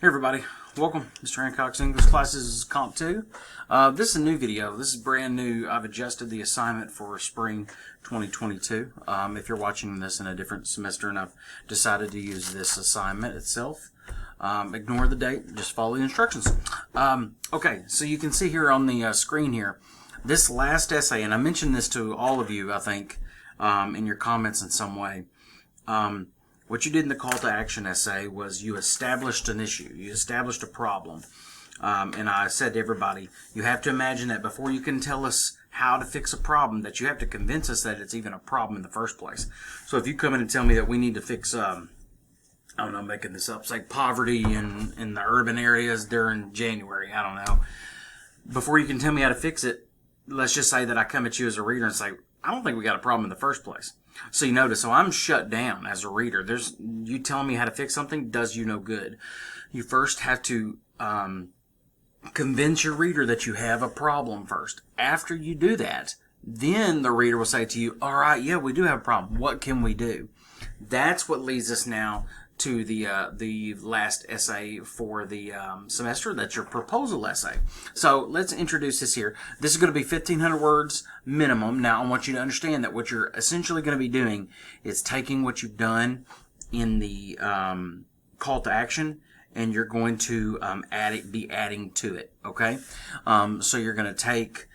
Hey everybody, welcome. Mr. Hancock's English Classes is Comp 2. This is a new video. This is brand new. I've adjusted the assignment for spring 2022. If you're watching this in a different semester and I've decided to use this assignment itself, ignore the date, just follow the instructions. Okay, so you can see here on the screen here, this last essay, and I mentioned this to all of you, I think, in your comments in some way. What you did in the call to action essay was you established an issue. You established a problem. And I said to everybody, you have to imagine that before you can tell us how to fix a problem, that you have to convince us that it's even a problem in the first place. So if you come in and tell me that we need to fix, I don't know, I'm making this up, say poverty in the urban areas during January, I don't know. Before you can tell me how to fix it, let's just say that I come at you as a reader and say, I don't think we got a problem in the first place. So you notice, so I'm shut down as a reader. You telling me how to fix something does you no good. You first have to convince your reader that you have a problem first. After you do that, then the reader will say to you, all right, yeah, we do have a problem. What can we do? That's what leads us now to the last essay for the semester. That's your proposal essay. So let's introduce this here. This is going to be 1,500 words minimum. Now I want you to understand that what you're essentially going to be doing is taking what you've done in the call to action, and you're going to be adding to it. Okay, so you're going to take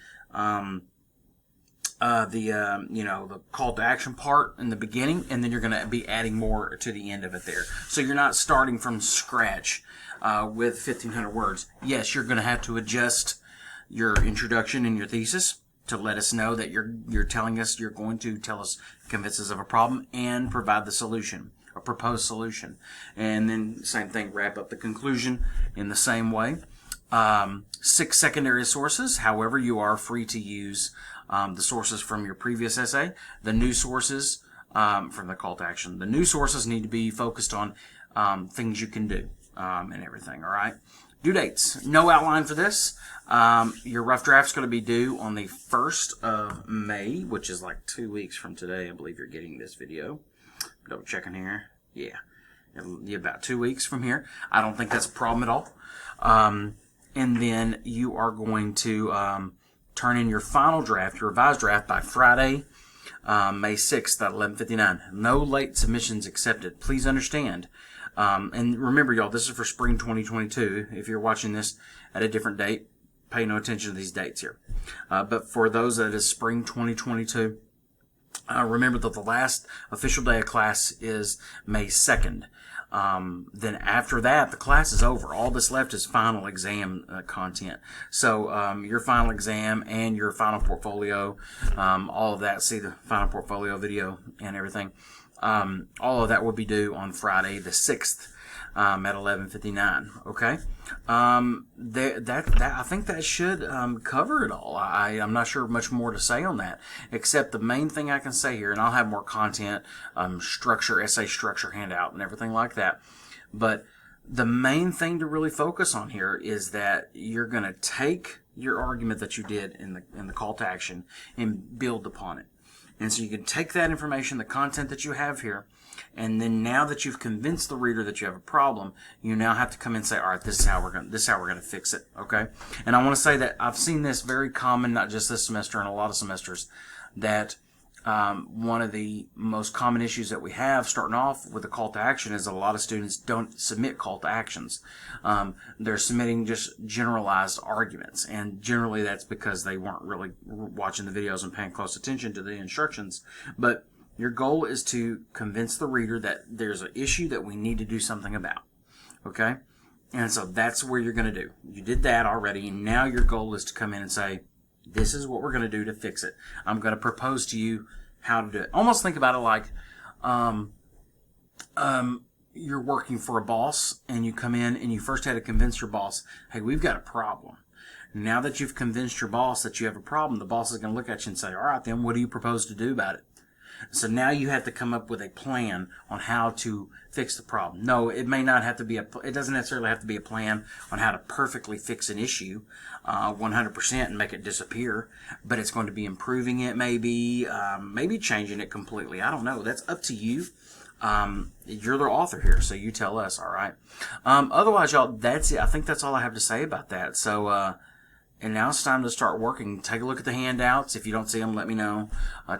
the call to action part in the beginning, and then you're going to be adding more to the end of it there. So you're not starting from scratch with 1,500 words. Yes, you're going to have to adjust your introduction and your thesis to let us know that you're telling us, you're going to tell us, convince us of a problem and provide the solution, a proposed solution. And then same thing, wrap up the conclusion in the same way. 6 secondary sources. However, you are free to use the sources from your previous essay. The new sources from the call to action. The new sources need to be focused on things you can do and everything. All right. Due dates. No outline for this. Your rough draft's going to be due on the 1st of May, which is like 2 weeks from today. I believe you're getting this video. Double checking here. Yeah. About 2 weeks from here. I don't think that's a problem at all. And then you are going to turn in your final draft, your revised draft, by Friday, May 6th at 11:59. No late submissions accepted. Please understand. And remember, y'all, this is for spring 2022. If you're watching this at a different date, pay no attention to these dates here. But for those that is spring 2022, remember that the last official day of class is May 2nd. Then after that, the class is over. All that's left is final exam content. So your final exam and your final portfolio, all of that, see the final portfolio video and everything, all of that will be due on Friday the 6th at 11:59. Okay, I think that should cover it all. I'm not sure much more to say on that, except the main thing I can say here, and I'll have more content, structure, essay structure handout, and everything like that. But the main thing to really focus on here is that you're going to take your argument that you did in the call to action and build upon it. And so you can take that information, the content that you have here, and then now that you've convinced the reader that you have a problem, you now have to come in and say, all right, this is how we're going to fix it. Okay. And I want to say that I've seen this very common, not just this semester and a lot of semesters, that one of the most common issues that we have starting off with a call to action is a lot of students don't submit call to actions. They're submitting just generalized arguments, and generally that's because they weren't really watching the videos and paying close attention to the instructions. But your goal is to convince the reader that there's an issue that we need to do something about. Okay? And so that's where you're going to do. You did that already, and now your goal is to come in and say, this is what we're going to do to fix it. I'm going to propose to you how to do it. Almost think about it like you're working for a boss, and you come in and you first had to convince your boss, hey, we've got a problem. Now that you've convinced your boss that you have a problem, the boss is going to look at you and say, all right, then what do you propose to do about it? So now you have to come up with a plan on how to fix the problem. No, it may not have to be it doesn't necessarily have to be a plan on how to perfectly fix an issue 100% and make it disappear, but it's going to be improving it, maybe changing it completely. I don't know. That's up to you. You're the author here, so you tell us, all right? Otherwise, y'all, that's it. I think that's all I have to say about that. So, and now it's time to start working. Take a look at the handouts. If you don't see them, let me know.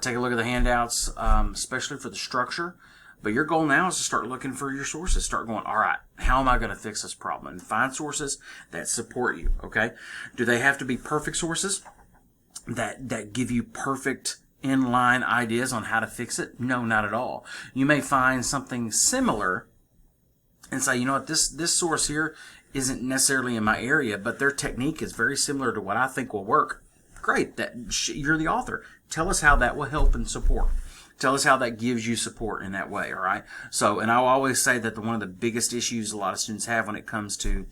Take a look at the handouts, especially for the structure. But your goal now is to start looking for your sources. Start going, all right, how am I going to fix this problem? And find sources that support you, okay? Do they have to be perfect sources that give you perfect inline ideas on how to fix it? No, not at all. You may find something similar and say, you know what, this source here isn't necessarily in my area, but their technique is very similar to what I think will work. Great, you're the author. Tell us how that will help and support. Tell us how that gives you support in that way, all right? So, and I'll always say that one of the biggest issues a lot of students have when it comes to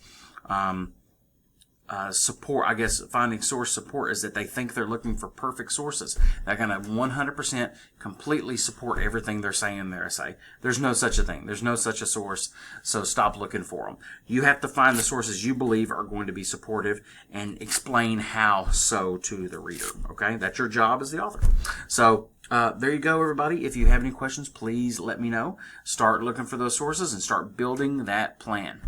support, I guess, finding source support, is that they think they're looking for perfect sources. They're going to 100% completely support everything they're saying in their essay. There's no such a thing. There's no such a source, so stop looking for them. You have to find the sources you believe are going to be supportive and explain how so to the reader, okay? That's your job as the author. So, there you go, everybody. If you have any questions, please let me know. Start looking for those sources and start building that plan.